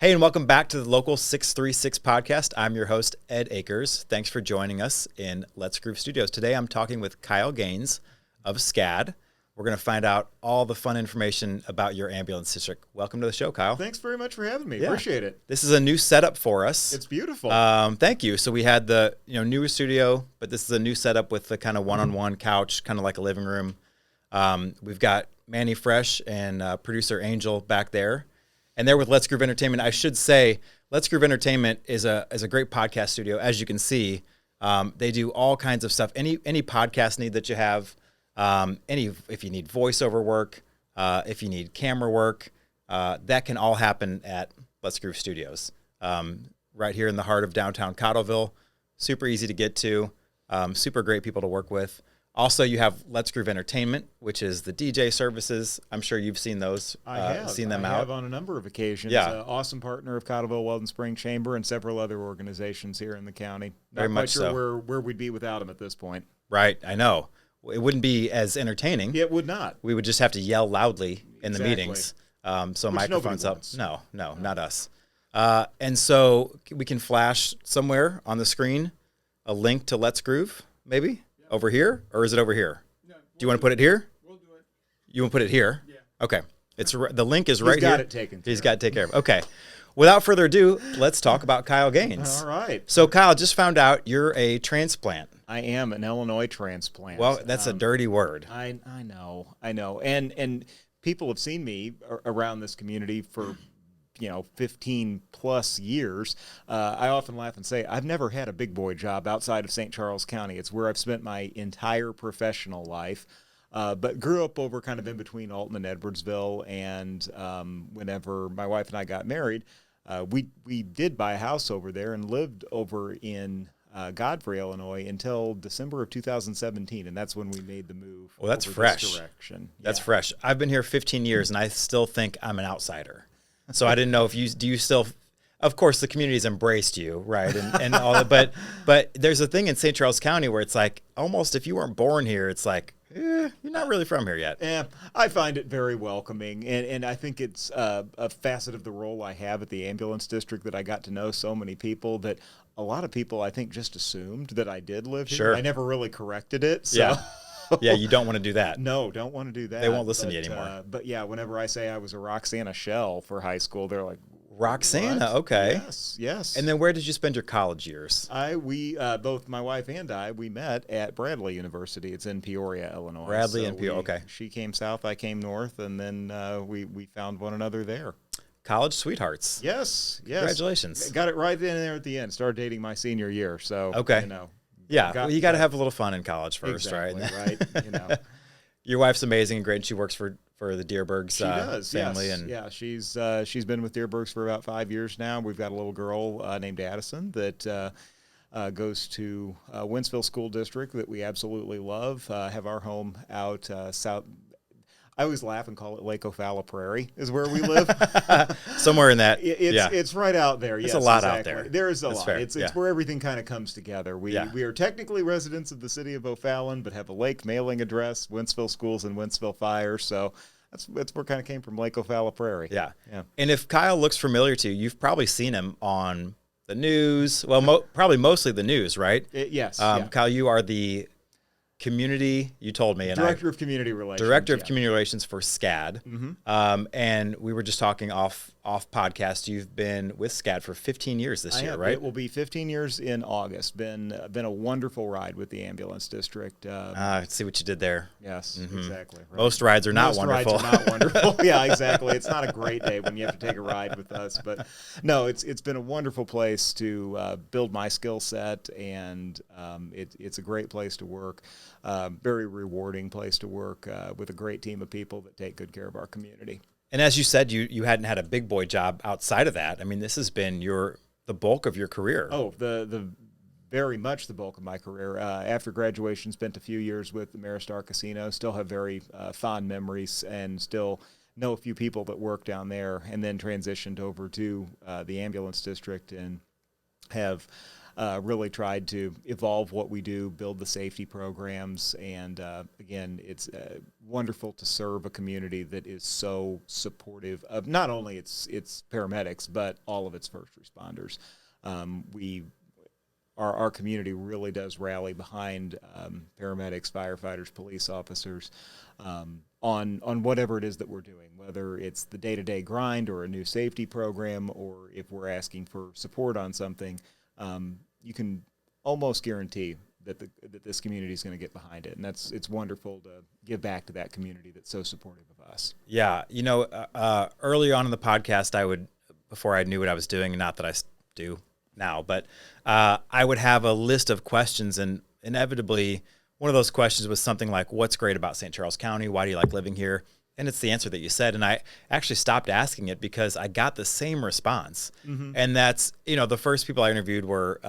Hey, and welcome back to the Local 636 podcast. I'm your host, Ed Akers. Thanks for joining us in Let's Groove Studios. Today, I'm talking with Kyle Gaines of SCCAD. We're going to find out all the fun information about your ambulance district. Welcome to the show, Kyle. Thanks very much for having me. Yeah. Appreciate it. This is a new setup for us. It's beautiful. Thank you. So we had the newer studio, but this is a new setup with the kind of one-on-one couch, kind of like a living room. We've got Manny Fresh and producer Angel back there. And they're with Let's Groove Entertainment. I should say, Let's Groove Entertainment is a great podcast studio. As you can see, they do all kinds of stuff. Any podcast need that you have, if you need voiceover work, if you need camera work, that can all happen at Let's Groove Studios. Right here in the heart of downtown Cottleville. Super easy to get to. Super great people to work with. Also, you have Let's Groove Entertainment, which is the DJ services. I'm sure you've seen those. I have. Seen them I out. have on a number of occasions. Yeah. Awesome partner of Cottleville Weldon Spring Chamber and several other organizations here in the county. Very Not much quite sure so. where we'd be without them at this point. Right, I know. It wouldn't be as entertaining. It would not. We would just have to yell loudly in the Exactly. meetings. So Which microphones nobody up. wants. No, not us. And so we can flash somewhere on the screen a link to Let's Groove, maybe? Yep. Over here? Or is it over here? Do you want to put it here? We'll do it. You want to put it here? Yeah. Okay. The link is right He's here. got it taken care He's got to take care of it. Okay. Without further ado, let's talk about Kyle Gaines. All right. So, Kyle, just found out you're a transplant. I am an Illinois transplant. Well, that's a dirty word. I know. And people have seen me around this community for 15 plus years. I often laugh and say I've never had a big boy job outside of St. Charles County. It's where I've spent my entire professional life. But grew up over kind of in between Alton and Edwardsville. And whenever my wife and I got married, we did buy a house over there and lived over in Godfrey, Illinois, until December of 2017, and that's when we made the move. Well, that's over fresh. This direction. That's Yeah. fresh. I've been here 15 years, and I still think I'm an outsider. So I didn't know if you still. Of course, the community's embraced you, right, and all that. But there's a thing in St. Charles County where it's like almost if you weren't born here, it's like you're not really from here yet. Yeah, I find it very welcoming, and I think it's a facet of the role I have at the ambulance district that I got to know so many people that a lot of people I think just assumed that I did live here. Sure. I never really corrected it. So. Yeah. Yeah, you don't want to do that. No, don't want to do that. They won't listen to you anymore. But yeah, whenever I say I was a Roxana Shell for high school, they're like, Roxana, "What?" okay. Yes. And then where did you spend your college years? We both my wife and I, we met at Bradley University. It's in Peoria, Illinois. Bradley and Peoria, okay. She came south, I came north, and then we found one another there. College sweethearts. Yes. Congratulations. Got it right in there at the end. Started dating my senior year, so Okay. Yeah, got- you got to have a little fun in college first, exactly, right? right. Your wife's amazing and great. She works for the Deerbergs She does, family. yes. And yeah, she's been with Deerbergs for about 5 years now. We've got a little girl named Addison that goes to Wentzville School District that we absolutely love. Have our home out south. I always laugh and call it Lake O'Falla Prairie is where we live. somewhere in that. It's right out there. There's Yes, a lot exactly. out there. There's a That's lot. fair. It's Yeah. where everything kind of comes together. We are technically residents of the city of O'Fallon, but have a lake mailing address, Wentzville Schools and Wentzville Fire. So that's where kind of came from, Lake O'Falla Prairie. Yeah. Yeah. And if Kyle looks familiar to you, you've probably seen him on the news. Well, probably mostly the news, right? Yes. Kyle, you are the community, you told me. And Director of Community Relations. Director of yeah. Community Relations for SCCAD. Mm-hmm. And we were just talking off podcast. You've been with SCCAD for 15 years this year, right? It will be 15 years in August. Been a wonderful ride with the ambulance district. See what you did there. Yes, exactly. Right. Most rides are not Most wonderful. rides are not wonderful. Yeah, exactly. It's not a great day when you have to take a ride with us, but no, it's been a wonderful place to build my skill set, and it's a great place to work. Very rewarding place to work with a great team of people that take good care of our community. And as you said, you hadn't had a big boy job outside of that. I mean, this has been the bulk of your career. Oh, the very much the bulk of my career. After graduation, spent a few years with the Maristar Casino. Still have very fond memories, and still know a few people that work down there. And then transitioned over to the ambulance district, and have really tried to evolve what we do, build the safety programs, and again, it's wonderful to serve a community that is so supportive of not only its paramedics, but all of its first responders. Our community really does rally behind paramedics, firefighters, police officers on whatever it is that we're doing, whether it's the day-to-day grind or a new safety program, or if we're asking for support on something. You can almost guarantee that this community is going to get behind it, and it's wonderful to give back to that community that's so supportive of us. Yeah, early on in the podcast, before I knew what I was doing, not that I do now, but I would have a list of questions, and inevitably one of those questions was something like, what's great about St. Charles County? Why do you like living here? And it's the answer that you said. And I actually stopped asking it because I got the same response. Mm-hmm. And that's, the first people I interviewed were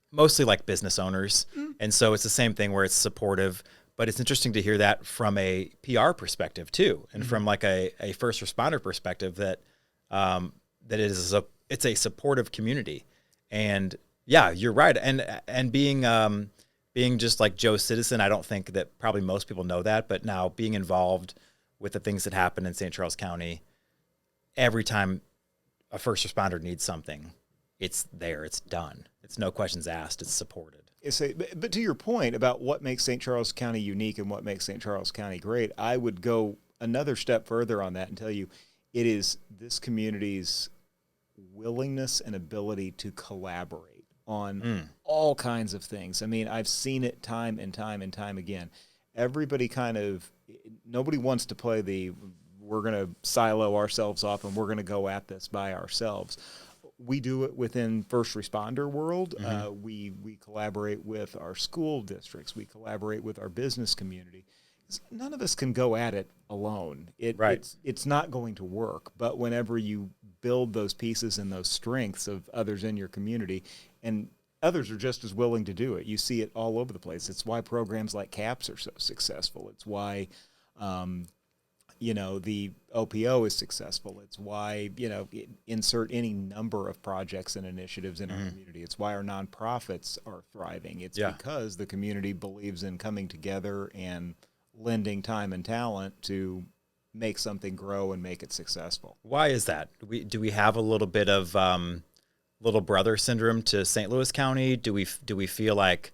mostly like business owners. Mm. And so it's the same thing where it's supportive, but it's interesting to hear that from a PR perspective too. And from like a first responder perspective that it's a supportive community. And yeah, you're right. And being just like Joe Citizen, I don't think that probably most people know that, but now being involved with the things that happen in St. Charles County, every time a first responder needs something, it's there, it's done. It's no questions asked, it's supported. But to your point about what makes St. Charles County unique and what makes St. Charles County great, I would go another step further on that and tell you it is this community's willingness and ability to collaborate on all kinds of things. I mean, I've seen it time and time and time again. Everybody nobody wants to play we're going to silo ourselves off and we're going to go at this by ourselves. We do it within first responder world. Mm-hmm. We collaborate with our school districts. We collaborate with our business community. None of us can go at it alone. It's not going to work. But whenever you build those pieces and those strengths of others in your community, and others are just as willing to do it. You see it all over the place. It's why programs like CAPS are so successful. It's why, the OPO is successful. It's why, insert any number of projects and initiatives in our community. It's why our nonprofits are thriving. It's because the community believes in coming together and lending time and talent to make something grow and make it successful. Why is that? Do we have a little bit of little brother syndrome to St. Louis County? Do we feel like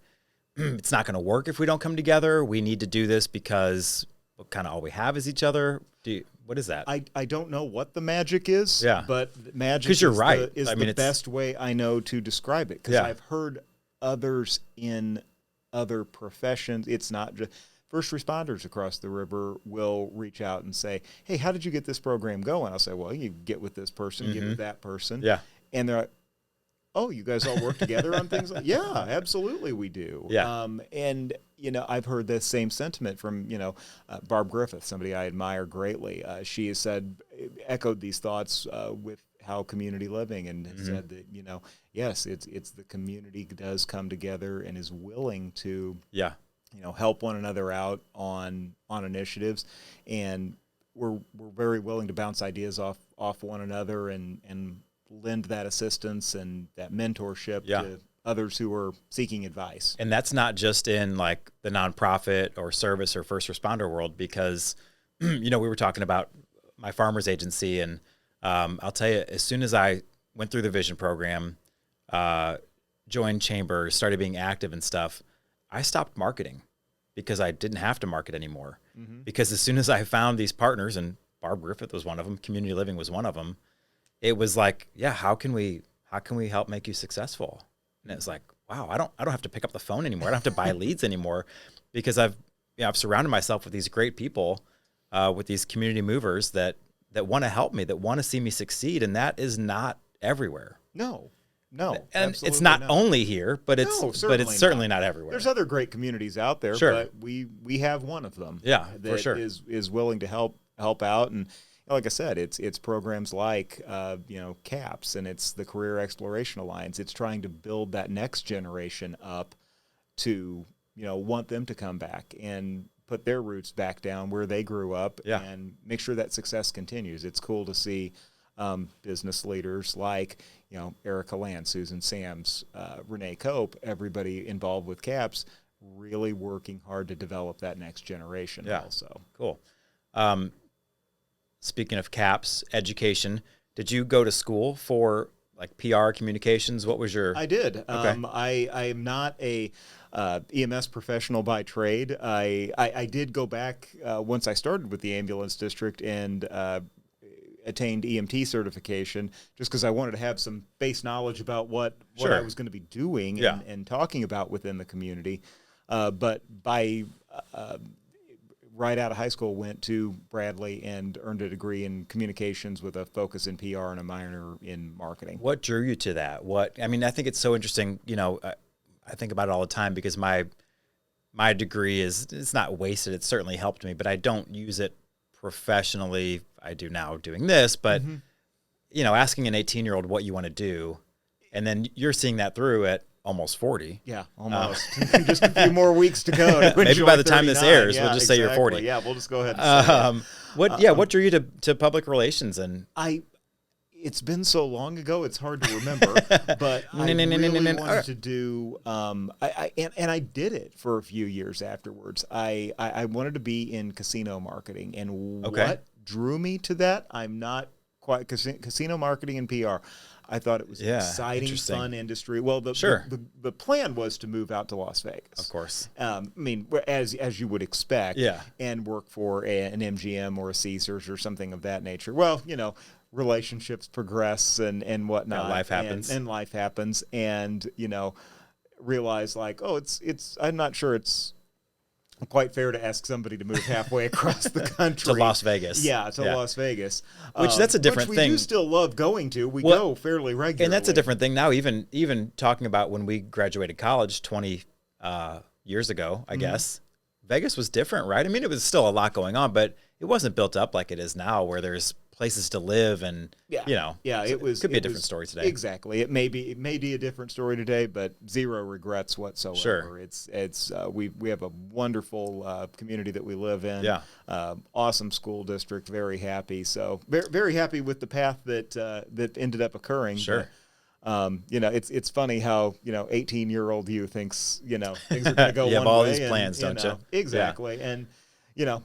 it's not going to work if we don't come together? We need to do this because kind of all we have is each other. What is that? I don't know what the magic is. Yeah. But magic is right. the best way I know to describe it. Because I've heard others in other professions. It's not just first responders across the river will reach out and say, hey, how did you get this program going? I'll say, well, you get with this person, get with that person. Yeah. And they're like, oh, you guys all work together on things? Yeah, absolutely we do. Yeah. And, I've heard the same sentiment from, Barb Griffith, somebody I admire greatly. She has echoed these thoughts with how community living and said that, yes, it's the community does come together and is willing to, help one another out on initiatives. And we're very willing to bounce ideas off one another and lend that assistance and that mentorship to others who are seeking advice. And that's not just in like the nonprofit or service or first responder world, because, we were talking about my farmer's agency, and I'll tell you, as soon as I went through the vision program, joined chambers, started being active and stuff, I stopped marketing because I didn't have to market anymore. Mm-hmm. Because as soon as I found these partners, and Barb Griffith was one of them, Community Living was one of them, it was like, how can we help make you successful? And it was like, wow, I don't have to pick up the phone anymore. I don't have to buy leads anymore, because I've surrounded myself with these great people, with these community movers that want to help me, that want to see me succeed. And that is not everywhere. No, and it's not only here, but it's certainly not everywhere. There's other great communities out there, but we have one of them. Yeah, that for sure. is willing to help out. And like I said, it's programs like CAPS, and it's the Career Exploration Alliance. It's trying to build that next generation up to want them to come back and put their roots back down where they grew up, and make sure that success continues. It's cool to see business leaders like, Erica Land, Susan Sams, Renee Cope, everybody involved with CAPS, really working hard to develop that next generation also. Cool. Speaking of CAPS, education, did you go to school for like PR communications? What was your... I did. Okay. I am not a EMS professional by trade. I did go back once I started with the ambulance district and attained EMT certification just because I wanted to have some base knowledge about what I was going to be doing and talking about within the community. But by right out of high school, went to Bradley and earned a degree in communications with a focus in PR and a minor in marketing. What drew you to that? I think it's so interesting. I think about it all the time because my degree it's not wasted. It certainly helped me, but I don't use it professionally. I do now doing this, but asking an 18-year-old what you want to do, and then you're seeing that through at almost 40. Yeah, almost. Just a few more weeks to go. Maybe by the time this airs, we'll just say you're 40. Yeah, we'll just go ahead and say what drew you to public relations? And it's been so long ago, it's hard to remember, but I really wanted to do, and I did it for a few years afterwards. I wanted to be in casino marketing, and what drew me to that, I'm not quite, casino marketing and PR. I thought it was an exciting, fun industry. Well, the plan was to move out to Las Vegas. Of course. As you would expect, and work for an MGM or a Caesars or something of that nature. Well, relationships progress and whatnot. And life happens. And life happens. And, realize like, I'm not sure it's quite fair to ask somebody to move halfway across the country. To Las Vegas. Yeah, Las Vegas. Which that's a different thing. We do still love going to. We go fairly regularly. And that's a different thing now. Even talking about when we graduated college 20 years ago, I guess, Vegas was different, right? I mean, it was still a lot going on, but it wasn't built up like it is now where there's places to live and, it could be a different story today. Exactly. It may be a different story today, but zero regrets whatsoever. Sure. It's we have a wonderful community that we live in. Yeah. Awesome school district. Very happy. So very, very happy with the path that ended up occurring. Sure. But, it's funny how, 18-year-old you thinks, things are going to go one way. You have all these plans, don't you? Exactly. Yeah. And,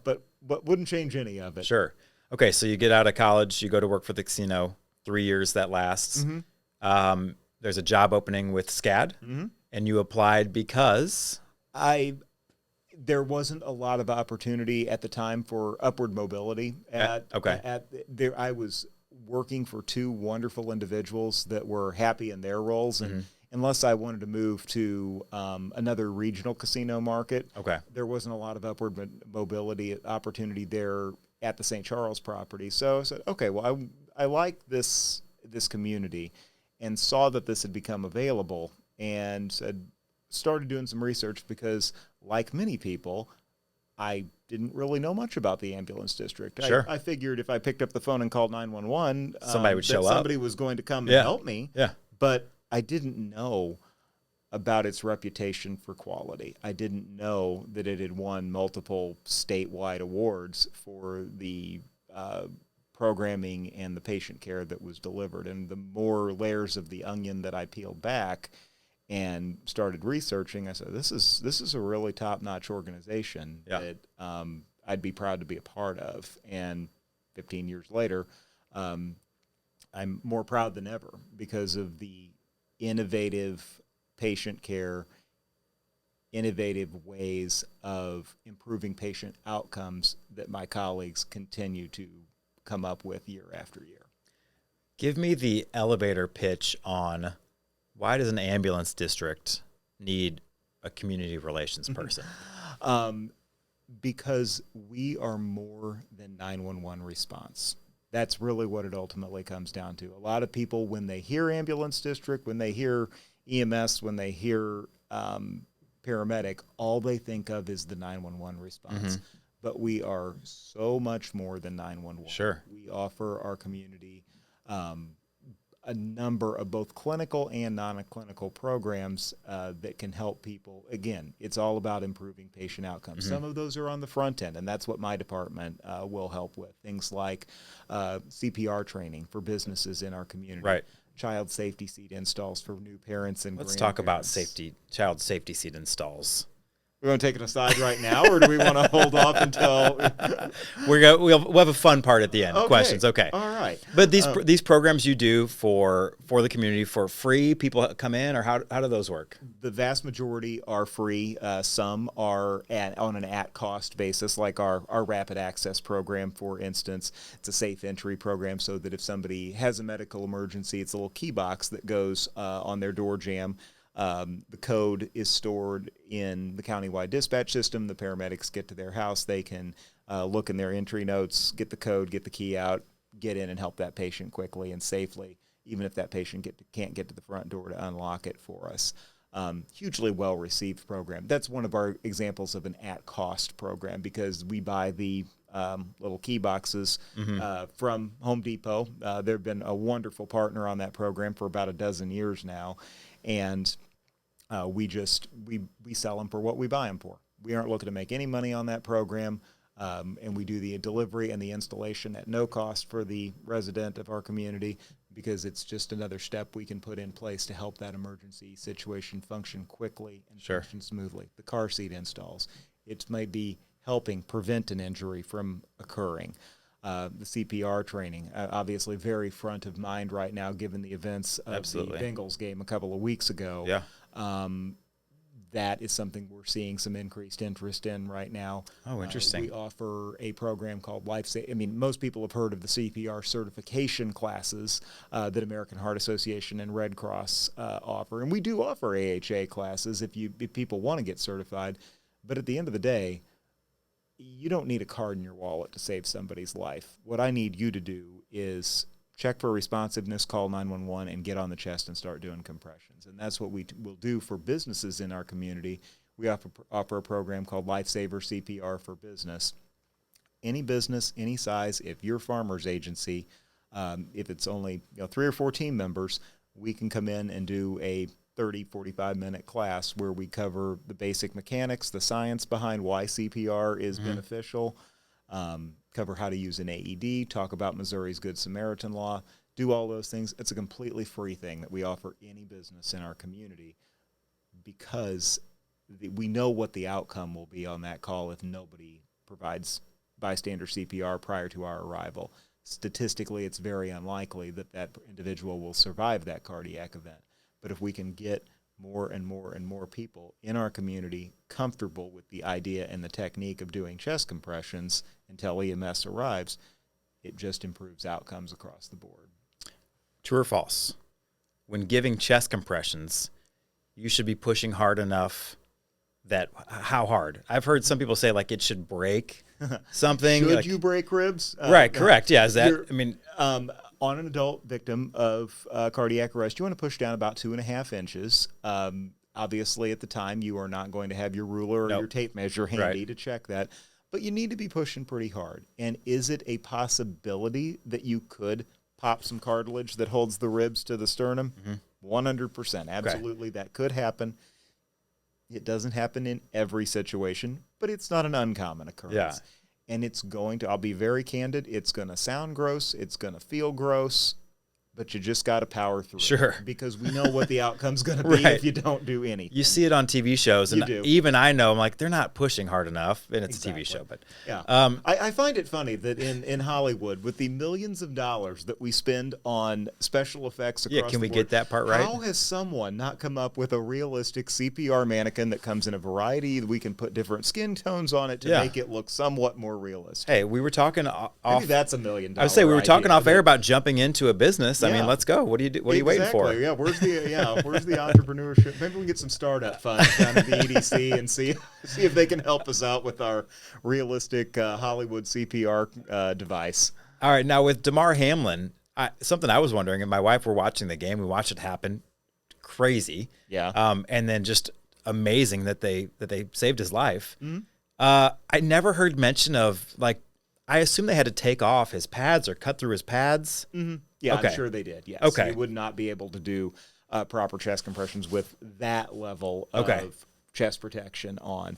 but wouldn't change any of it. Sure. Okay, so you get out of college, you go to work for the casino, 3 years that lasts. Mm-hmm. There's a job opening with SCCAD, and you applied because? There wasn't a lot of opportunity at the time for upward mobility. I was working for two wonderful individuals that were happy in their roles, and unless I wanted to move to another regional casino market, there wasn't a lot of upward mobility opportunity there at the St. Charles property. So I said, okay, well, I like this community and saw that this had become available and started doing some research because, like many people, I didn't really know much about the ambulance district. Sure. I figured if I picked up the phone and called 911, somebody would show up. Somebody was going to come and help me. Yeah. But I didn't know about its reputation for quality. I didn't know that it had won multiple statewide awards for the programming and the patient care that was delivered. And the more layers of the onion that I peeled back and started researching, I said, this is a really top-notch organization that I'd be proud to be a part of. And 15 years later, I'm more proud than ever because of the innovative patient care, innovative ways of improving patient outcomes that my colleagues continue to come up with year after year. Give me the elevator pitch on why does an ambulance district need a community relations person? Because we are more than 911 response. That's really what it ultimately comes down to. A lot of people, when they hear ambulance district, when they hear EMS, when they hear paramedic, all they think of is the 911 response. But we are so much more than 911. Sure. We offer our community a number of both clinical and non-clinical programs that can help people. Again, it's all about improving patient outcomes. Some of those are on the front end, and that's what my department will help with. Things like CPR training for businesses in our community. Right. Child safety seat installs for new parents and Let's talk about grandparents. child safety seat installs. We're going to take it aside right now, or do we want to hold off until We'll have a fun part at the end. Okay. Questions, okay? All right. But these programs you do for the community for free, people come in, or how do those work? The vast majority are free. Some are on an at-cost basis, like our Rapid Access program, for instance. It's a safe entry program so that if somebody has a medical emergency, it's a little key box that goes on their door jamb. The code is stored in the countywide dispatch system. The paramedics get to their house. They can look in their entry notes, get the code, get the key out, get in and help that patient quickly and safely, even if that patient can't get to the front door to unlock it for us. Hugely well-received program. That's one of our examples of an at-cost program because we buy the little key boxes from Home Depot. They've been a wonderful partner on that program for about a dozen years now. And we sell them for what we buy them for. We aren't looking to make any money on that program, and we do the delivery and the installation at no cost for the resident of our community because it's just another step we can put in place to help that emergency situation function quickly and function smoothly. The car seat installs. It might be helping prevent an injury from occurring. The CPR training, obviously very front of mind right now, given the events of the Bengals game a couple of weeks ago. Yeah. That is something we're seeing some increased interest in right now. Oh, interesting. We offer a program called LifeSafe. I mean, most people have heard of the CPR certification classes that American Heart Association and Red Cross offer. And we do offer AHA classes if people want to get certified. But at the end of the day, you don't need a card in your wallet to save somebody's life. What I need you to do is check for responsiveness, call 911, and get on the chest and start doing compressions. And that's what we will do for businesses in our community. We offer a program called Lifesaver CPR for Business. Any business, any size, if you're Farmers Agency, if it's only 3 or 4 team members, we can come in and do a 30, 45-minute class where we cover the basic mechanics, the science behind why CPR is beneficial, cover how to use an AED, talk about Missouri's Good Samaritan Law, do all those things. It's a completely free thing that we offer any business in our community because we know what the outcome will be on that call if nobody provides bystander CPR prior to our arrival. Statistically, it's very unlikely that that individual will survive that cardiac event. But if we can get more and more and more people in our community comfortable with the idea and the technique of doing chest compressions until EMS arrives, it just improves outcomes across the board. True or false? When giving chest compressions, you should be pushing hard enough that how hard? I've heard some people say like it should break something. Should you break ribs? Right, correct. Yeah, is that, I mean... on an adult victim of cardiac arrest, you want to push down about 2.5 inches. Obviously, at the time, you are not going to have your ruler or your tape measure handy to check that, but you need to be pushing pretty hard. And is it a possibility that you could pop some cartilage that holds the ribs to the sternum? 100%. Absolutely, that could happen. It doesn't happen in every situation, but it's not an uncommon occurrence. Yeah. And it's going to, I'll be very candid, it's going to sound gross, it's going to feel gross, but you just got to power through it. Because we know what the outcome's going to be if you don't do anything. You see it on TV shows, and even I know, I'm like, they're not pushing hard enough, and it's a TV show. But yeah, I find it funny that in Hollywood, with the millions of dollars that we spend on special effects across the board, can we get that part right? How has someone not come up with a realistic CPR mannequin that comes in a variety, we can put different skin tones on it to make it look somewhat more realistic? Hey, we were talking off. Maybe that's $1 million. I would say we were talking off air about jumping into a business. I mean, let's go. What are you waiting for? Yeah, where's the entrepreneurship? Maybe we can get some startup funds down at the EDC and see if they can help us out with our realistic Hollywood CPR device. All right, now with Demar Hamlin, something I was wondering, and my wife were watching the game. We watched it happen. Crazy. Yeah. And then just amazing that they saved his life. I never heard mention of, like, I assume they had to take off his pads or cut through his pads. Mm-hmm. Yeah, Okay. I'm sure they did. Yes. Okay. You would not be able to do proper chest compressions with that level Okay. of chest protection on.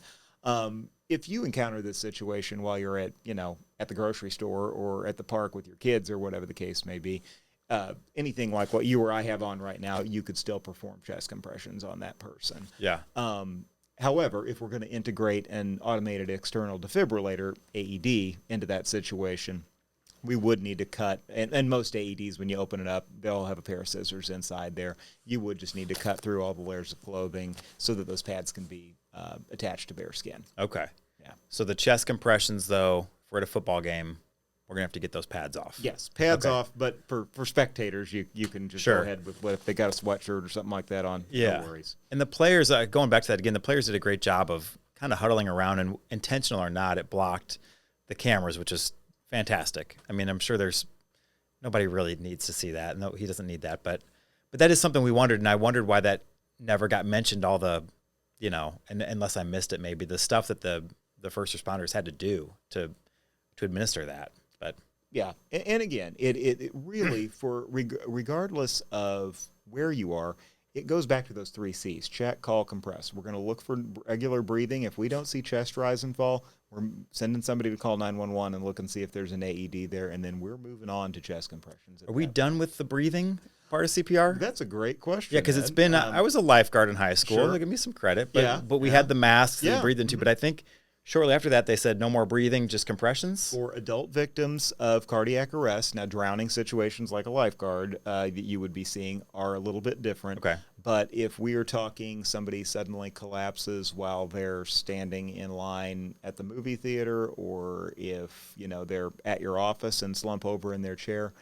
If you encounter this situation while you're at the grocery store or at the park with your kids or whatever the case may be, anything like what you or I have on right now, you could still perform chest compressions on that person. Yeah. However, if we're going to integrate an automated external defibrillator, AED, into that situation, we would need to cut, and most AEDs, when you open it up, they'll have a pair of scissors inside there. You would just need to cut through all the layers of clothing so that those pads can be attached to bare skin. Okay. Yeah. So the chest compressions, though, if we're at a football game, we're going to have to get those pads off. Yes, pads off, but for spectators, you can just go ahead with if they got a sweatshirt or something like that on. Yeah. No worries. And the players, going back to that again, the players did a great job of kind of huddling around, and intentional or not, it blocked the cameras, which is fantastic. I mean, I'm sure nobody really needs to see that. No, he doesn't need that, but that is something we wondered, and I wondered why that never got mentioned. All the, and unless I missed it, maybe the stuff that the first responders had to do to administer that. But yeah, and again, it really regardless of where you are, it goes back to those 3 C's: check, call, compress. We're going to look for regular breathing. If we don't see chest rise and fall, we're sending somebody to call 911 and look and see if there's an AED there, and then we're moving on to chest compressions. Are we done with the breathing part of CPR? That's a great question. Yeah, because it's been, I was a lifeguard in high school. Sure. Give me some credit. But we had the masks that we breathed into. But I think shortly after that, they said no more breathing, just compressions. For adult victims of cardiac arrest, now drowning situations like a lifeguard that you would be seeing are a little bit different. Okay. But if we are talking somebody suddenly collapses while they're standing in line at the movie theater, or if they're at your office and slump over in their chair,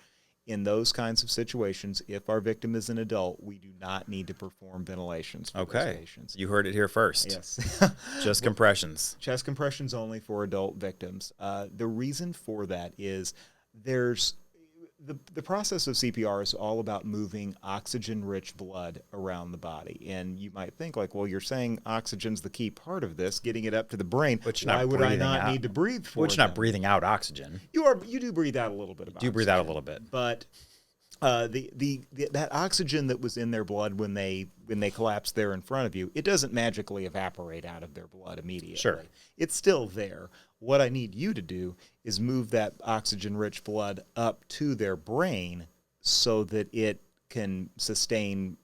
in those kinds of situations, if our victim is an adult, we do not need to perform ventilations for those patients. You heard it here first. Yes. Just compressions. Chest compressions only for adult victims. The reason for that is there's the process of CPR is all about moving oxygen-rich blood around the body. And you might think, like, well, you're saying oxygen's the key part of this, getting it up to the brain. Why would I not need to breathe for it? Which not breathing out oxygen. You do breathe out a little bit of oxygen. You breathe out a little bit. But that oxygen that was in their blood when they collapsed there in front of you, it doesn't magically evaporate out of their blood immediately. Sure. It's still there. What I need you to do is move that oxygen-rich blood up to their brain so that it can sustain,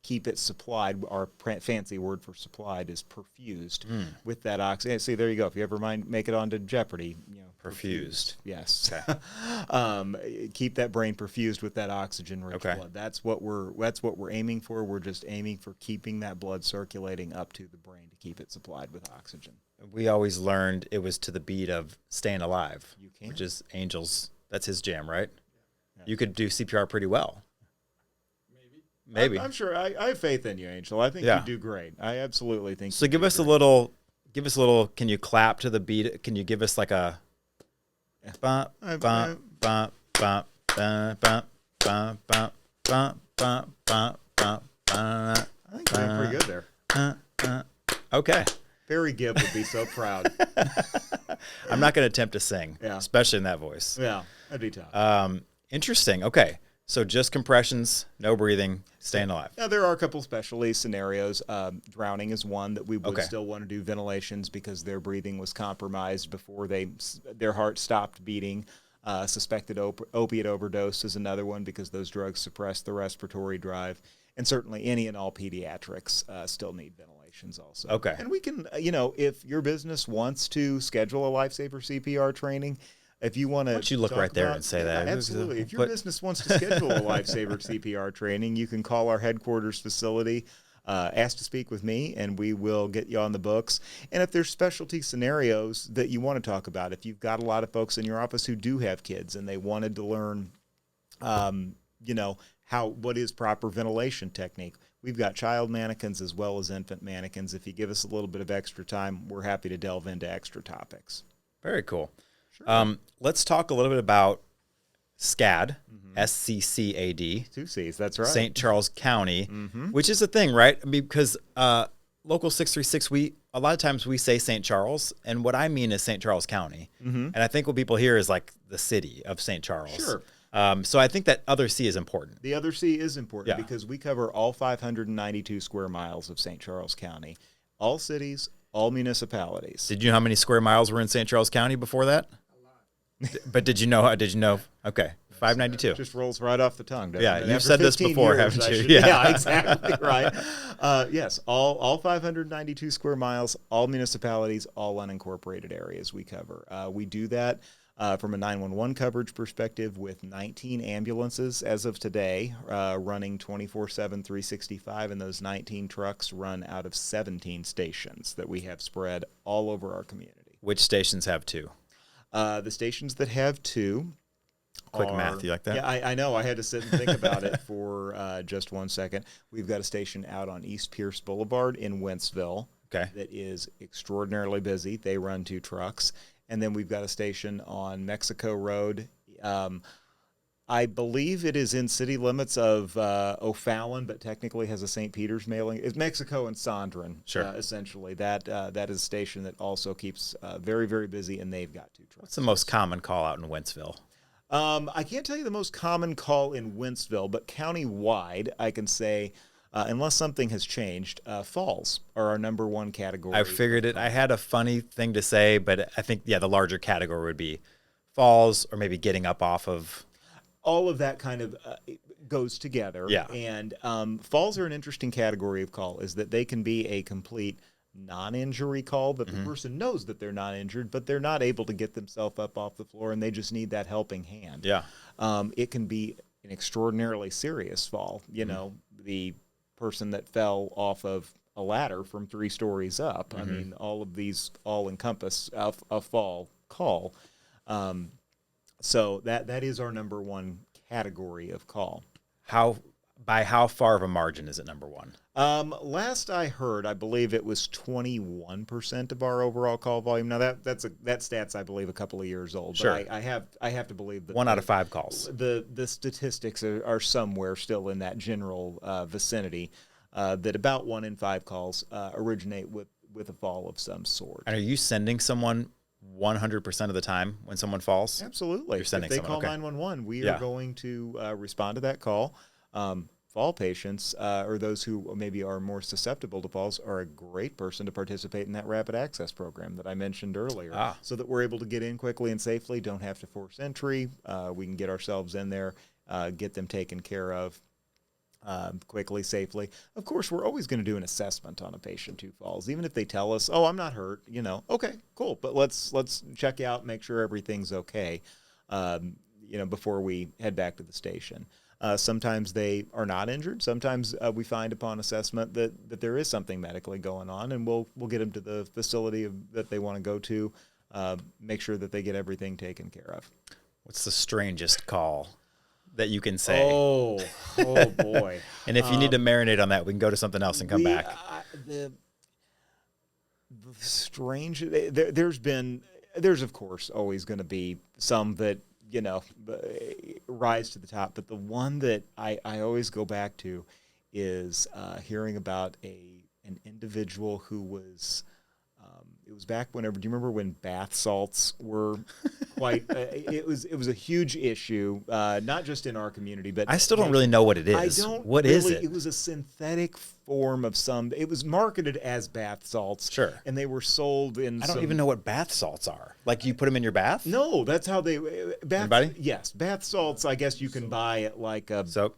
keep it supplied. Our fancy word for supplied is perfused with that oxygen. See, there you go. If you ever make it onto Jeopardy, perfused. Yes. Okay. Keep that brain perfused with that oxygen-rich blood. That's what we're aiming for. We're just aiming for keeping that blood circulating up to the brain to keep it supplied with oxygen. We always learned it was to the beat of Stayin' Alive, You can. which is Angel's. That's his jam, right? Yeah. You could do CPR pretty well. Maybe. I'm sure. I have faith in you, Angel. I think you do great. I absolutely think. So give us a little. Can you clap to the beat? Can you give us like a? Bump, bump, bump, bump, bump, bump, bump, bump, bump, bump, bump, bump. I think you're doing pretty good there. Okay. Barry Gibb would be so proud. I'm not going to attempt to sing, especially in that voice. Yeah, that'd be tough. Interesting. Okay. So just compressions, no breathing, staying alive. Now, there are a couple specialty scenarios. Drowning is one that we would still want to do ventilations because their breathing was compromised before their heart stopped beating. Suspected opiate overdose is another one because those drugs suppress the respiratory drive. And certainly any and all pediatrics still need ventilations also. Okay. And we can, if your business wants to schedule a lifesaver CPR training, if you want to... Why don't you look right there and say that? Absolutely. If your business wants to schedule a lifesaver CPR training, you can call our headquarters facility, ask to speak with me, and we will get you on the books. And if there's specialty scenarios that you want to talk about, if you've got a lot of folks in your office who do have kids and they wanted to learn, what is proper ventilation technique. We've got child mannequins as well as infant mannequins. If you give us a little bit of extra time, we're happy to delve into extra topics. Very cool. Sure. Let's talk a little bit about SCAD, SCCAD. 2 C's, that's right. St. Charles County, which is a thing, right? I mean, because Local 636, we a lot of times we say St. Charles, and what I mean is St. Charles County. And I think what people hear is like the city of St. Charles. Sure. So I think that other C is important. The other C is important Yeah. because we cover all 592 square miles of St. Charles County, all cities, all municipalities. Did you know how many square miles were in St. Charles County before that? A lot. But did you know? Okay, 592. Just rolls right off the tongue, doesn't Yeah, it? you've After said this 15 before, years, haven't I you? should- Yeah. yeah, exactly right. Yes, all 592 square miles, all municipalities, all unincorporated areas we cover. We do that from a 911 coverage perspective with 19 ambulances as of today, running 24/7, 365, and those 19 trucks run out of 17 stations that we have spread all over our community. Which stations have 2? The stations that have 2 Quick math, you like that? Yeah, I know. I had to sit and think about it for just 1 second. We've got a station out on East Pierce Boulevard in Wentzville Okay. that is extraordinarily busy. They run 2 trucks. And then we've got a station on Mexico Road. I believe it is in city limits of O'Fallon, but technically has a St. Peter's mailing. It's Mexico and Sondran, Sure. essentially. That is a station that also keeps very, very busy, and they've got 2 trucks. What's the most common call out in Wentzville? I can't tell you the most common call in Wentzville, but countywide, I can say, unless something has changed, falls are our number 1 category. I figured it. I had a funny thing to say, but I think, the larger category would be falls or maybe getting up off of. All of that kind of goes together. Yeah. And falls are an interesting category of call, is that they can be a complete non-injury call, that the person knows that they're not injured, but they're not able to get themselves up off the floor, and they just need that helping hand. Yeah. It can be an extraordinarily serious fall. You know, the person that fell off of a ladder from 3 stories up. I mean, all of these all encompass a fall call. So that is our number 1 category of call. By how far of a margin is it number 1? Last I heard, I believe it was 21% of our overall call volume. Now that stat's, I believe, a couple of years old. Sure. But I have to believe that 1 out of 5 calls. the statistics are somewhere still in that general vicinity. That about 1 in 5 calls originate with a fall of some sort. And are you sending someone 100% of the time when someone falls? Absolutely. You're sending if they someone, call okay. 911, we Yeah. are going to respond to that call. Fall patients or those who maybe are more susceptible to falls are a great person to participate in that rapid access program that I mentioned earlier, so that we're able to get in quickly and safely, don't have to force entry. We can get ourselves in there, get them taken care of quickly, safely. Of course, we're always going to do an assessment on a patient who falls, even if they tell us, "Oh, I'm not hurt." Okay, cool, but let's check out, make sure everything's okay. Before we head back to the station. Sometimes they are not injured. Sometimes we find upon assessment that there is something medically going on, and we'll get them to the facility that they want to go to, make sure that they get everything taken care of. What's the strangest call that you can say? Oh boy. And if you need to marinate on that, we can go to something else and come back. The strange, there's of course always going to be some that, rise to the top. But the one that I always go back to is hearing about an individual who was, it was back whenever, do you remember when bath salts were quite, it was a huge issue, not just in our community, but I still don't really know what it is. I don't What really, is it? It was a synthetic form of it was marketed as bath salts. Sure. And they were sold in I don't even know what bath salts are. Like you put them in your bath? No, that's how they, Anybody? Yes, bath salts, I guess you can buy at like a So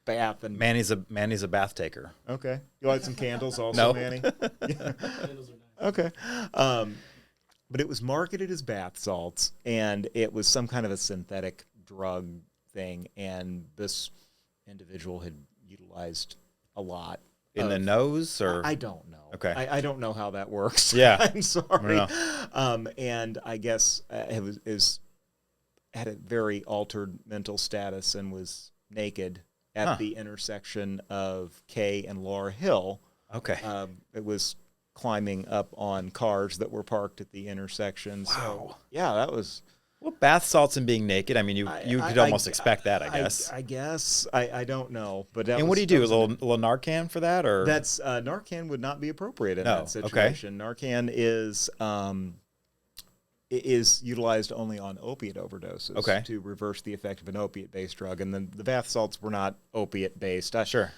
bath. And Manny's a bath taker. okay. You like some candles also, No. Manny? Okay. But it was marketed as bath salts, and it was some kind of a synthetic drug thing, and this individual had utilized a lot. In the nose or? I don't know. Okay. I don't know how that works. Yeah. I'm sorry. No. And I guess had a very altered mental status and was naked at the intersection of K and Laura Hill. Okay. It was climbing up on cars that were parked at the intersection. Wow. So, yeah, that was Well, bath salts and being naked. I mean, you could almost expect that, I guess. I guess. I don't know. But that And was, what do you do? A little Narcan for that, or that's Narcan would not be appropriate in No, that situation. Narcan is utilized only on opiate overdoses to reverse the effect of an opiate-based drug, and then the bath salts were not opiate-based. Sure.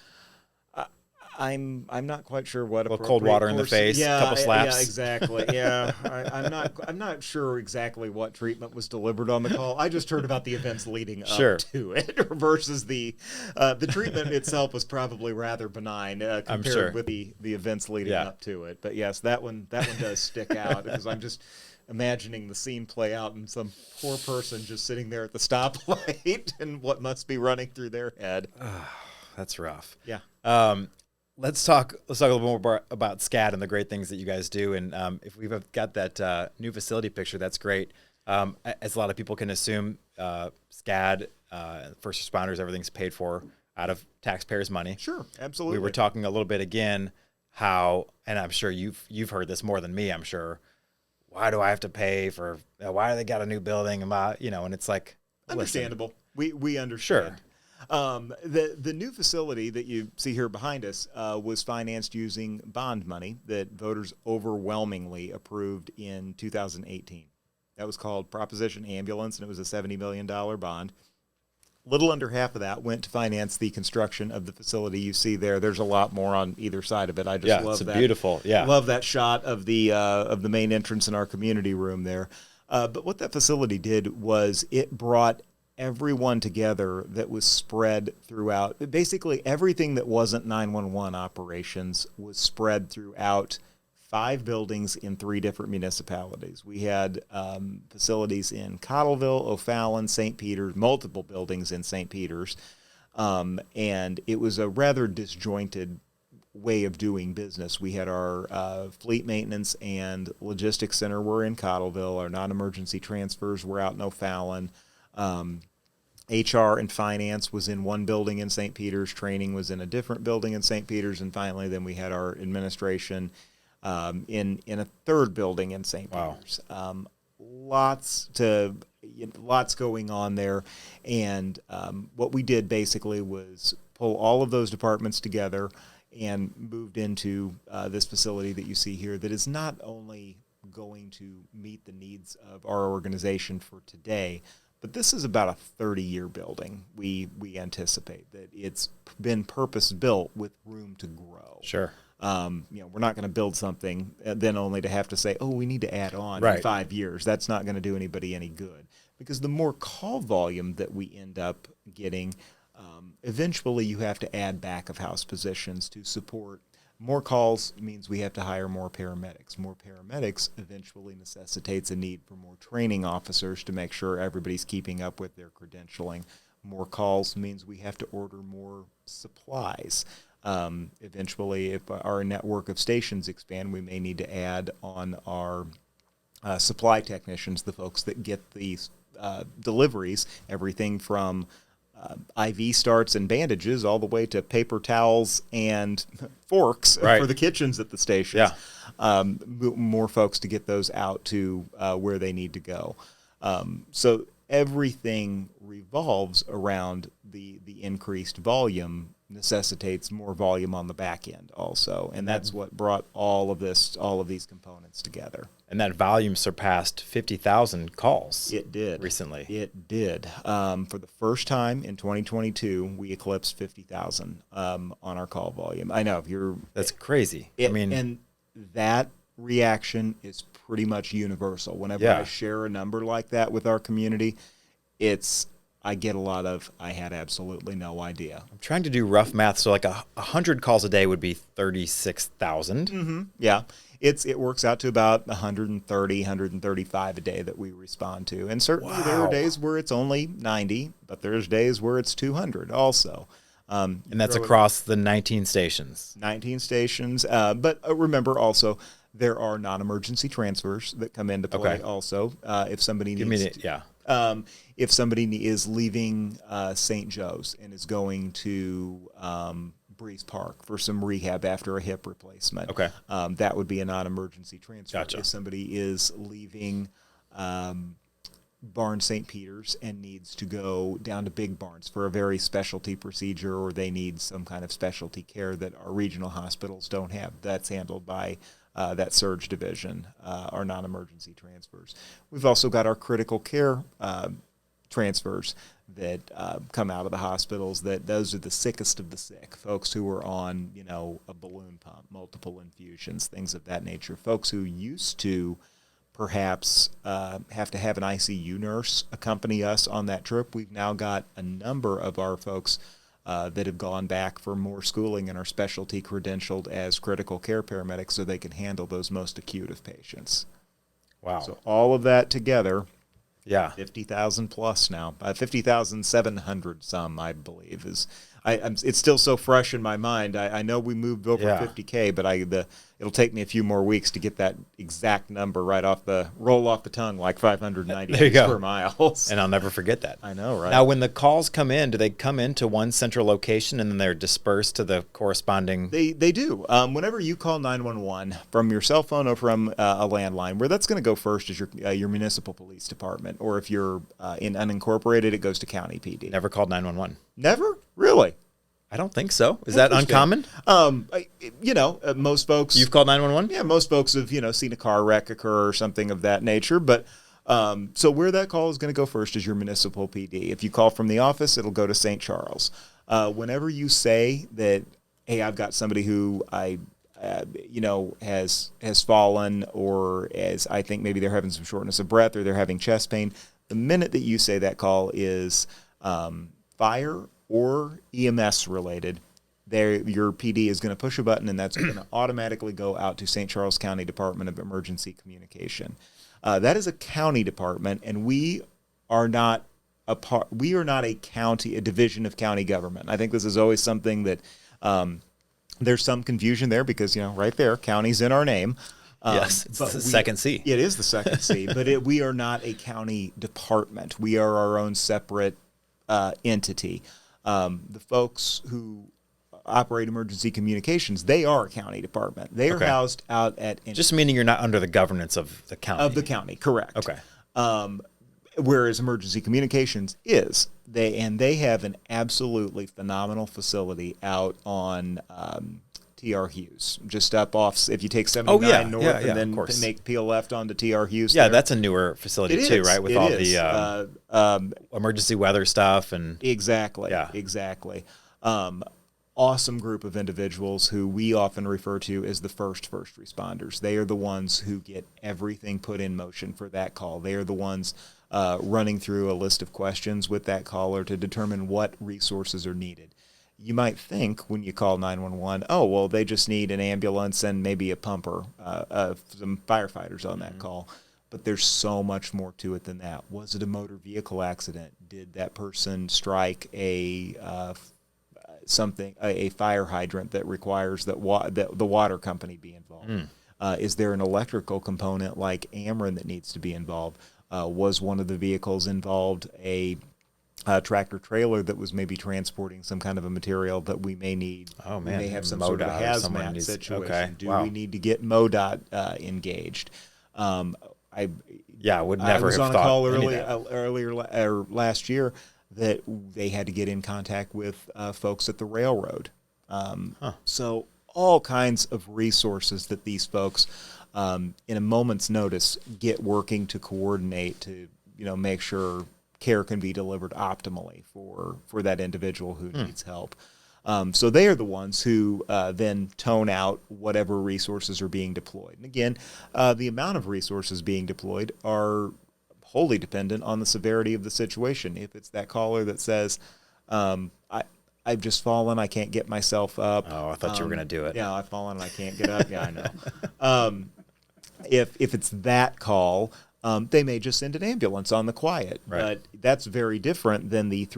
I'm not quite sure what A little cold water in the face, a couple slaps. Yeah, exactly. Yeah, I'm not sure exactly what treatment was delivered on the call. I just heard about the events leading up to it versus the treatment itself was probably rather benign compared with the events leading up to it. But yes, that one does stick out because I'm just imagining the scene play out and some poor person just sitting there at the stoplight and what must be running through their head. That's rough. Yeah. Let's talk a little more about SCCAD and the great things that you guys do. And if we've got that new facility picture, that's great. As a lot of people can assume, SCCAD, first responders, everything's paid for out of taxpayers' money. Sure, absolutely. We were talking a little bit again how, and I'm sure you've heard this more than me, I'm sure. Why do I have to pay for? Why do they got a new building? And it's like understandable. We understand. Sure. The new facility that you see here behind us was financed using bond money that voters overwhelmingly approved in 2018. That was called Proposition Ambulance, and it was a $70 million bond. Little under half of that went to finance the construction of the facility you see there. There's a lot more on either side of it. I just love that. Beautiful. Yeah, love that shot of the main entrance in our community room there. But what that facility did was it brought everyone together that was spread throughout. Basically, everything that wasn't 911 operations was spread throughout 5 buildings in 3 different municipalities. We had facilities in Cottleville, O'Fallon, St. Peter's, multiple buildings in St. Peter's, and it was a rather disjointed way of doing business. We had our fleet maintenance and logistics center were in Cottleville. Our non-emergency transfers were out in O'Fallon. HR and finance was in one building in St. Peter's. Training was in a different building in St. Peter's. And finally, then we had our administration in a third building in St. Peter's. Lots going on there. And what we did basically was pull all of those departments together and moved into this facility that you see here that is not only going to meet the needs of our organization for today, but this is about a 30-year building. We anticipate that it's been purpose-built with room to grow. Sure. We're not going to build something then only to have to say, oh, we need to add on in 5 years. That's not going to do anybody any good. Because the more call volume that we end up getting, eventually you have to add back-of-house positions to support. More calls means we have to hire more paramedics. More paramedics eventually necessitates a need for more training officers to make sure everybody's keeping up with their credentialing. More calls means we have to order more supplies. Eventually, if our network of stations expand, we may need to add on our supply technicians, the folks that get these deliveries, everything from IV starts and bandages all the way to paper towels and forks for the kitchens at the stations. Yeah. More folks to get those out to where they need to go. So everything revolves around the increased volume necessitates more volume on the back end also. And that's what brought all of these components together. And that volume surpassed 50,000 calls. It did. Recently. It did. For the first time in 2022, we eclipsed 50,000 on our call volume. I know. That's crazy. And that reaction is pretty much universal. Whenever I share a number like that with our community, I get a lot of, I had absolutely no idea. I'm trying to do rough math. So like 100 calls a day would be 36,000. Mm-hmm. Yeah. It works out to about 130, 135 a day that we respond to. And certainly there are days where it's only 90, but there's days where it's 200 also. And that's across the 19 stations. 19 stations. But remember also, there are non-emergency transfers that come into play also. If somebody needs if somebody is leaving St. Joe's and is going to Breeze Park for some rehab after a hip replacement, that would be a non-emergency transfer. Gotcha. If somebody is leaving Barnes St. Peter's and needs to go down to Big Barnes for a very specialty procedure, or they need some kind of specialty care that our regional hospitals don't have. That's handled by that surge division, our non-emergency transfers. We've also got our critical care transfers that come out of the hospitals. That those are the sickest of the sick, folks who are on, a balloon pump, multiple infusions, things of that nature. Folks who used to perhaps have to have an ICU nurse accompany us on that trip. We've now got a number of our folks that have gone back for more schooling and are specialty credentialed as critical care paramedics so they can handle those most acute of patients. Wow. So all of that together, yeah, 50,000 plus now, 50,700 some, I believe, is. It's still so fresh in my mind. I know we moved over 50K, but it'll take me a few more weeks to get that exact number roll off the tongue, like 590 per mile. And I'll never forget that. I know, right? Now, when the calls come in, do they come into one central location and then they're dispersed to the corresponding? They do. Whenever you call 911 from your cell phone or from a landline, where that's going to go first is your municipal police department, or if you're in unincorporated, it goes to county PD. Never called 911. Never? Really? I don't think so. Is that uncommon? Most folks. You've called 911? Yeah, most folks have, seen a car wreck occur or something of that nature. But so where that call is going to go first is your municipal PD. If you call from the office, it'll go to St. Charles. Whenever you say that, hey, I've got somebody who has fallen, or as I think maybe they're having some shortness of breath or they're having chest pain, the minute that you say that call is fire or EMS related, your PD is going to push a button, and that's going to automatically go out to St. Charles County Department of Emergency Communication. That is a county department, and we are not a division of county government. I think this is always something that there's some confusion there because, right there, county's in our name. Yes, it's the second C. It is the second C, but we are not a county department. We are our own separate entity. The folks who operate emergency communications, they are a county department. They are housed out at... Just meaning you're not under the governance of the county. Of the county, correct. Okay. Whereas emergency communications is. They have an absolutely phenomenal facility out on T.R. Hughes, just up off, if you take 79 north and then peel left onto T.R. Hughes. Yeah, that's a newer facility too, right? With all the emergency weather stuff and... Exactly. Yeah. Exactly. Awesome group of individuals who we often refer to as the first responders. They are the ones who get everything put in motion for that call. They are the ones running through a list of questions with that caller to determine what resources are needed. You might think when you call 911, oh, well, they just need an ambulance and maybe a pumper, some firefighters on that call. But there's so much more to it than that. Was it a motor vehicle accident? Did that person strike a fire hydrant that requires that the water company be involved? Is there an electrical component like Ameren that needs to be involved? Was one of the vehicles involved a tractor trailer that was maybe transporting some kind of a material that we may need? Oh, man. We may have some MoDOT sort of a hazmat situation. Okay. Do we need to get MoDOT engaged? I would never have thought. I was on a call earlier last year that they had to get in contact with folks at the railroad. So all kinds of resources that these folks, in a moment's notice, get working to coordinate to make sure care can be delivered optimally for that individual who needs help. So they are the ones who then tone out whatever resources are being deployed. And again, the amount of resources being deployed are wholly dependent on the severity of the situation. If it's that caller that says, I've just fallen, I can't get myself up. Oh, I thought you were going to do it. Yeah, I've fallen and I can't get up. Yeah, I know. If it's that call, they may just send an ambulance on the quiet. Right. But that's very different than the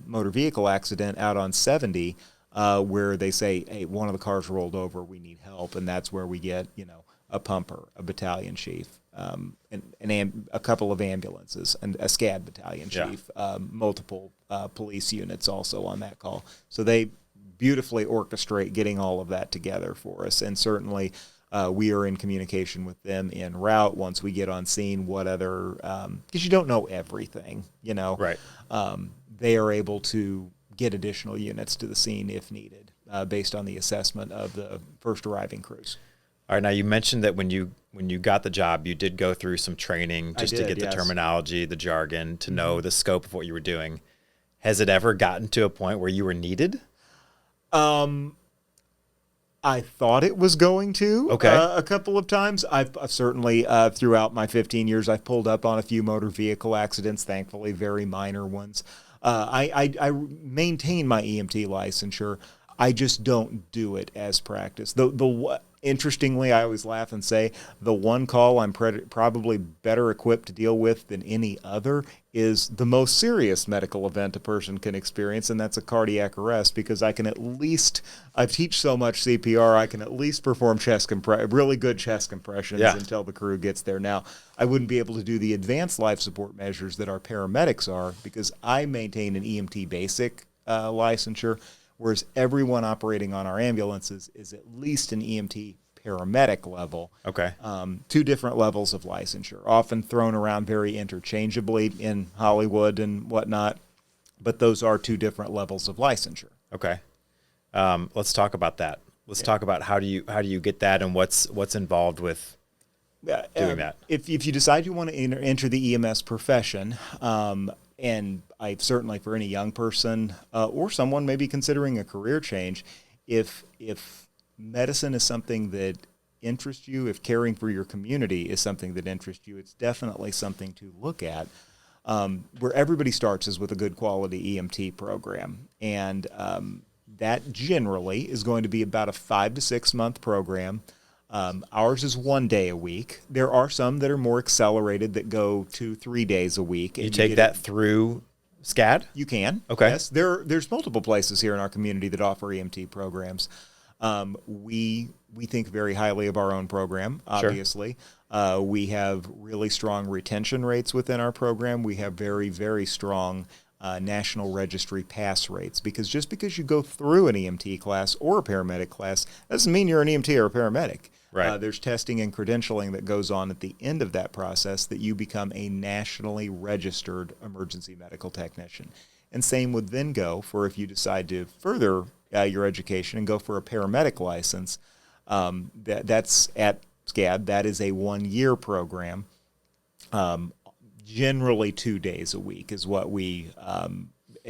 motor vehicle accident out on 70, where they say, hey, one of the cars rolled over, we need help. And that's where we get, a pumper, a battalion chief, a couple of ambulances, and a SCCAD battalion chief, multiple police units also on that call. So they beautifully orchestrate getting all of that together for us. And certainly we are in communication with them en route once we get on scene. What other, because you don't know everything, you know. Right. They are able to get additional units to the scene if needed, based on the assessment of the first arriving crews. All right. Now you mentioned that when you got the job, you did go through some training just to get the terminology, the jargon, to know the scope of what you were doing. Has it ever gotten to a point where you were needed? I thought it was going to. Okay. A couple of times. I've certainly, throughout my 15 years, I've pulled up on a few motor vehicle accidents, thankfully very minor ones. I maintain my EMT licensure. I just don't do it as practice. Interestingly, I always laugh and say the one call I'm probably better equipped to deal with than any other is the most serious medical event a person can experience, and that's a cardiac arrest, because I teach so much CPR, I can at least perform really good chest compressions until the crew gets there. Now, I wouldn't be able to do the advanced life support measures that our paramedics are, because I maintain an EMT basic licensure, whereas everyone operating on our ambulances is at least an EMT paramedic level. Okay. Two different levels of licensure, often thrown around very interchangeably in Hollywood and whatnot, but those are two different levels of licensure. Okay. Let's talk about that. Let's talk about how do you get that, and what's involved with doing that. If you decide you want to enter the EMS profession, and I certainly, for any young person or someone maybe considering a career change, if medicine is something that interests you, if caring for your community is something that interests you, it's definitely something to look at. Where everybody starts is with a good quality EMT program, and that generally is going to be about a 5 to 6 month program. Ours is 1 day a week. There are some that are more accelerated that go 2-3 days a week. You take that through SCCAD? You can. Okay. Yes. There's multiple places here in our community that offer EMT programs. We think very highly of our own program, obviously. Sure. We have really strong retention rates within our program. We have very, very strong national registry pass rates, because just because you go through an EMT class or a paramedic class doesn't mean you're an EMT or a paramedic. Right. There's testing and credentialing that goes on at the end of that process that you become a nationally registered emergency medical technician. And same would then go for if you decide to further your education and go for a paramedic license. That's at SCCAD. That is a 1-year program. Generally 2 days a week is what we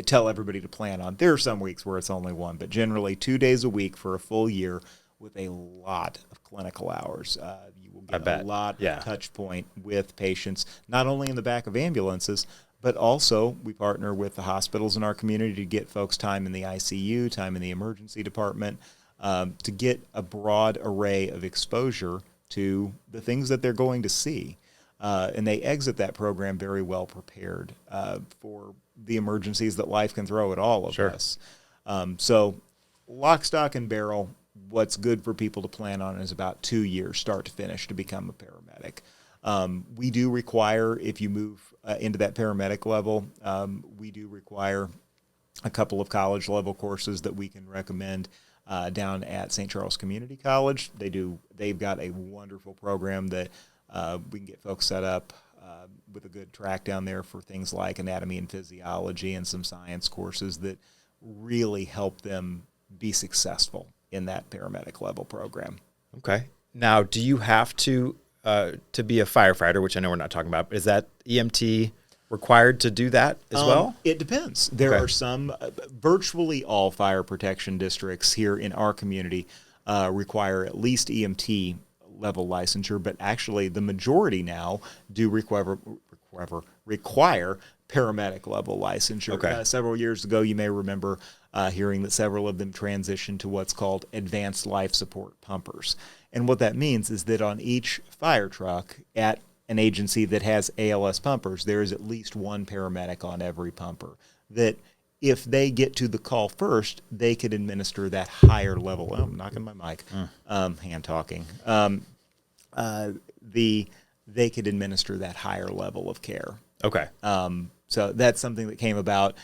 tell everybody to plan on. There are some weeks where it's only 1, but generally 2 days a week for a full year with a lot of clinical hours. You will get a lot of touch point with patients, not only in the back of ambulances, but also we partner with the hospitals in our community to get folks time in the ICU, time in the emergency department, to get a broad array of exposure to the things that they're going to see. And they exit that program very well prepared for the emergencies that life can throw at all of us. So lock, stock, and barrel, what's good for people to plan on is about 2 years, start to finish, to become a paramedic. We do require, if you move into that paramedic level, we do require a couple of college-level courses that we can recommend down at St. Charles Community College. They've got a wonderful program that we can get folks set up with a good track down there for things like anatomy and physiology and some science courses that really help them be successful in that paramedic level program. Okay. Now, do you have to be a firefighter, which I know we're not talking about, but is that EMT required to do that as well? It depends. There are some, virtually all fire protection districts here in our community require at least EMT level licensure, but actually the majority now do require paramedic level licensure. Okay. Several years ago, you may remember hearing that several of them transitioned to what's called advanced life support pumpers. And what that means is that on each fire truck at an agency that has ALS pumpers, there is at least one paramedic on every pumper, that if they get to the call first, they could administer that higher level. Oh, I'm knocking my mic. Hand talking. They could administer that higher level of care. Okay. So that's something that came about.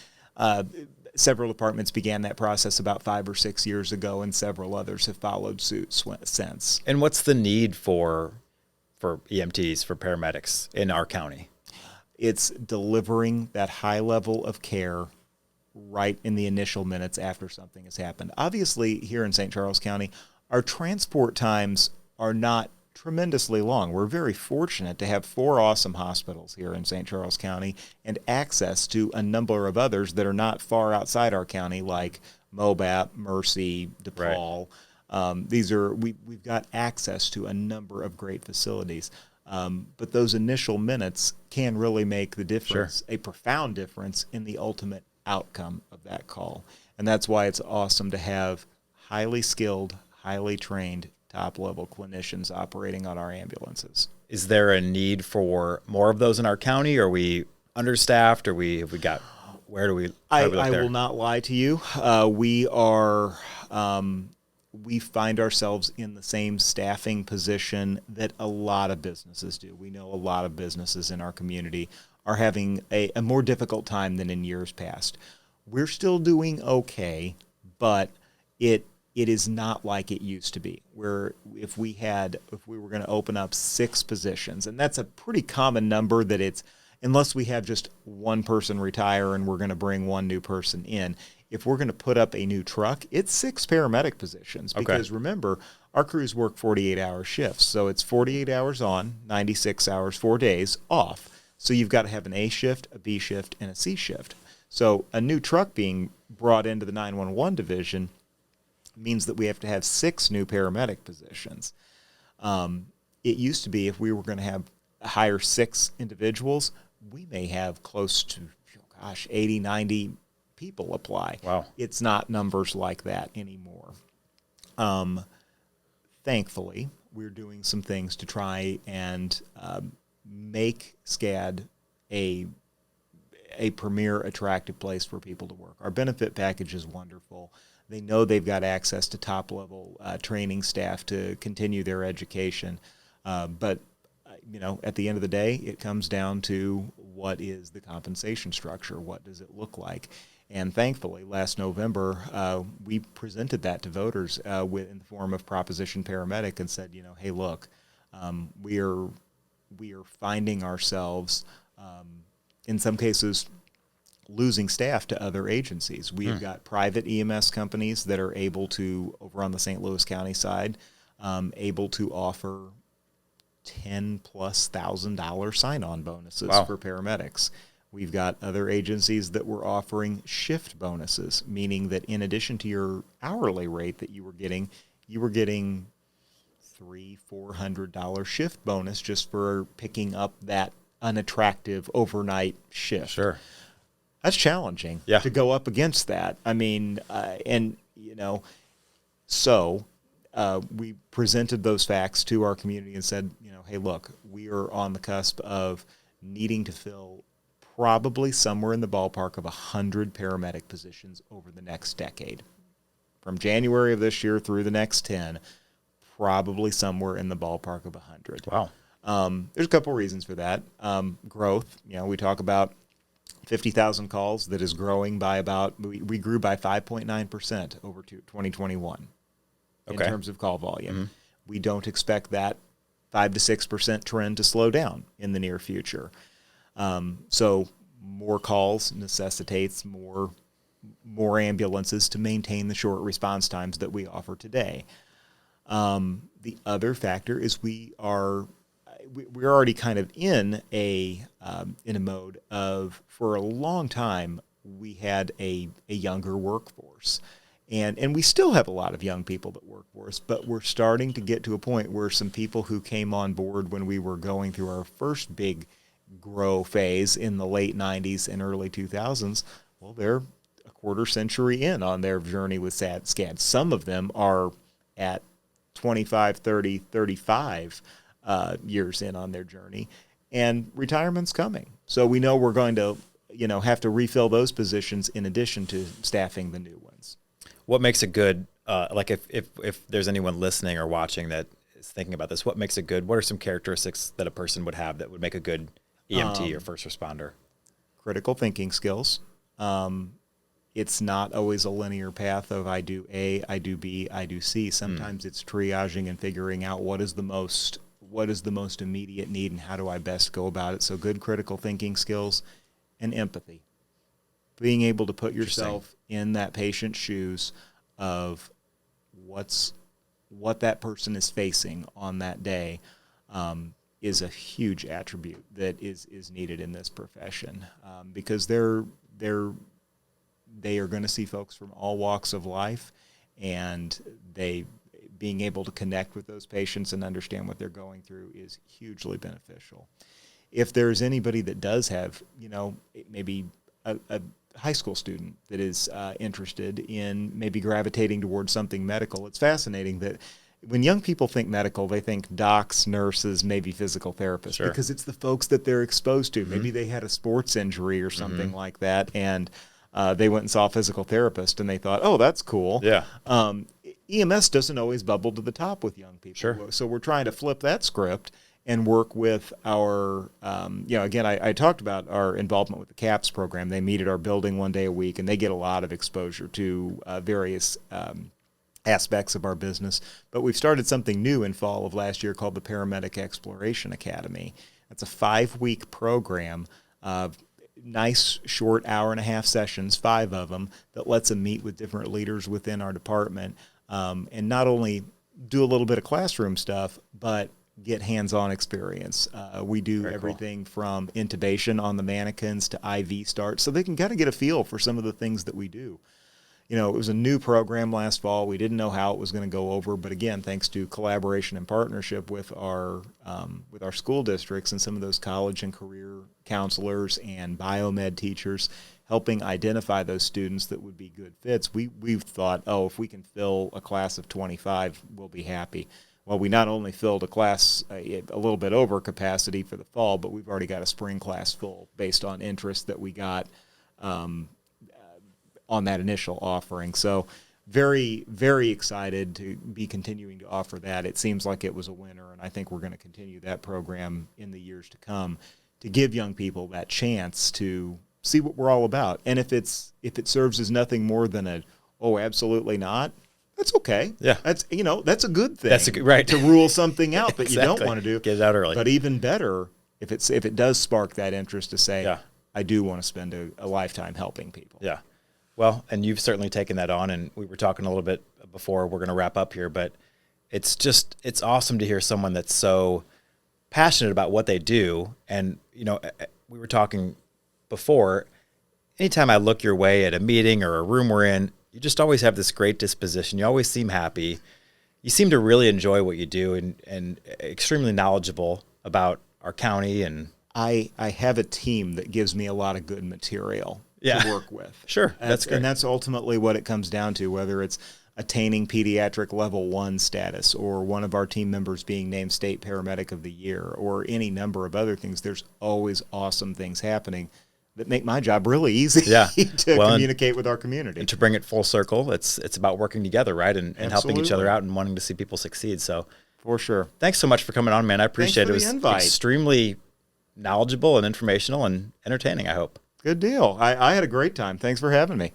several departments began that process about 5 or 6 years ago, and several others have followed suit since. And what's the need for EMTs, for paramedics in our county? It's delivering that high level of care right in the initial minutes after something has happened. Obviously, here in St. Charles County, our transport times are not tremendously long. We're very fortunate to have 4 awesome hospitals here in St. Charles County and access to a number of others that are not far outside our county, like Mobat, Mercy, DePaul. Right. We've got access to a number of great facilities. But those initial minutes can really make the difference, sure, a profound difference in the ultimate outcome of that call. And that's why it's awesome to have highly skilled, highly trained, top-level clinicians operating on our ambulances. Is there a need for more of those in our county? Are we understaffed? Have we got, where do we, I will not lie to you. We find ourselves in the same staffing position that a lot of businesses do. We know a lot of businesses in our community are having a more difficult time than in years past. We're still doing okay, but it is not like it used to be, where if we were going to open up 6 positions, and that's a pretty common number, that it's, unless we have just one person retire and we're going to bring one new person in, if we're going to put up a new truck, it's 6 paramedic positions. Because remember, our crews work 48-hour shifts. So it's 48 hours on, 96 hours, 4 days off. So you've got to have an A shift, a B shift, and a C shift. So a new truck being brought into the 911 division means that we have to have 6 new paramedic positions. It used to be, if we were going to hire 6 individuals, we may have close to, 80, 90 people apply. Wow. It's not numbers like that anymore. Thankfully, we're doing some things to try and make SCCAD a premier, attractive place for people to work. Our benefit package is wonderful. They know they've got access to top-level training staff to continue their education. But at the end of the day, it comes down to what is the compensation structure? What does it look like? And thankfully, last November, we presented that to voters in the form of Proposition Paramedic and said, hey, look, we are finding ourselves, in some cases, losing staff to other agencies. We've got private EMS companies that are able to, over on the St. Louis County side, able to offer $10,000+ sign-on bonuses for paramedics. We've got other agencies that were offering shift bonuses, meaning that in addition to your hourly rate that you were getting $300-400 shift bonus just for picking up that unattractive overnight shift. Sure. That's challenging to go up against that. I mean, so we presented those facts to our community and said, hey, look, we are on the cusp of needing to fill probably somewhere in the ballpark of 100 paramedic positions over the next decade. From January of this year through the next 10, probably somewhere in the ballpark of 100. Wow. There's a couple reasons for that. Growth, we talk about 50,000 calls that is growing by we grew by 5.9% over 2021 in terms of call volume. Mm-hmm. We don't expect that 5 to 6% trend to slow down in the near future. So more calls necessitates more ambulances to maintain the short response times that we offer today. The other factor is we're already kind of in a mode of, for a long time, we had a younger workforce. And we still have a lot of young people that work for us, but we're starting to get to a point where some people who came on board when we were going through our first big grow phase in the late 90s and early 2000s, well, they're a quarter century in on their journey with SCCAD. Some of them are at 25, 30, 35 years in on their journey, and retirement's coming. So we know we're going to, have to refill those positions in addition to staffing the new ones. What makes it good? If there's anyone listening or watching that is thinking about this, what makes it good? What are some characteristics that a person would have that would make a good EMT or first responder? Critical thinking skills, it's not always a linear path of I do A, I do B, I do C. Sometimes it's triaging and figuring out what is the most immediate need and how do I best go about it. So good critical thinking skills and empathy. Being able to put yourself in that patient's shoes of what that person is facing on that day is a huge attribute that is needed in this profession, because they are going to see folks from all walks of life, and being able to connect with those patients and understand what they're going through is hugely beneficial. If there's anybody that does have, maybe a high school student that is interested in maybe gravitating towards something medical, it's fascinating that when young people think medical, they think docs, nurses, maybe physical therapists, because it's the folks that they're exposed to. Maybe they had a sports injury or something like that, and they went and saw a physical therapist, and they thought, oh, that's cool. Yeah. EMS doesn't always bubble to the top with young people. Sure. So we're trying to flip that script and work with our, again, I talked about our involvement with the CAPS program. They meet at our building one day a week, and they get a lot of exposure to various aspects of our business. But we've started something new in fall of last year called the Paramedic Exploration Academy. It's a 5-week program, nice short hour-and-a-half sessions, 5 of them, that lets them meet with different leaders within our department, and not only do a little bit of classroom stuff, but get hands-on experience. We do everything from intubation on the mannequins to IV starts, so they can kind of get a feel for some of the things that we do. It was a new program last fall. We didn't know how it was going to go over, but again, thanks to collaboration and partnership with our school districts and some of those college and career counselors and biomed teachers, helping identify those students that would be good fits, we've thought, if we can fill a class of 25, we'll be happy. Well, we not only filled a class a little bit over capacity for the fall, but we've already got a spring class full based on interest that we got on that initial offering. So very, very excited to be continuing to offer that. It seems like it was a winner, and I think we're going to continue that program in the years to come to give young people that chance to see what we're all about. And if it serves as nothing more than absolutely not, that's okay. Yeah. That's a good thing. That's right. To rule something out that Exactly. you don't want to do. Get it out early. But even better, if it does spark that interest to say, I do want to spend a lifetime helping people. Yeah. Well, and you've certainly taken that on, and we were talking a little bit before we're going to wrap up here, but it's awesome to hear someone that's so passionate about what they do. And, we were talking before, anytime I look your way at a meeting or a room we're in, you just always have this great disposition. You always seem happy. You seem to really enjoy what you do, and extremely knowledgeable about our county. And I have a team that gives me a lot of good material to work with. Sure. That's great. And that's ultimately what it comes down to, whether it's attaining pediatric level 1 status or one of our team members being named state paramedic of the year or any number of other things. There's always awesome things happening that make my job really easy to communicate with our community. And to bring it full circle, it's about working together, right? And helping each other out and wanting to see people succeed. So for sure. Thanks so much for coming on, man. I appreciate it. Thanks for the invite. Extremely knowledgeable and informational and entertaining, I hope. Good deal. I had a great time. Thanks for having me.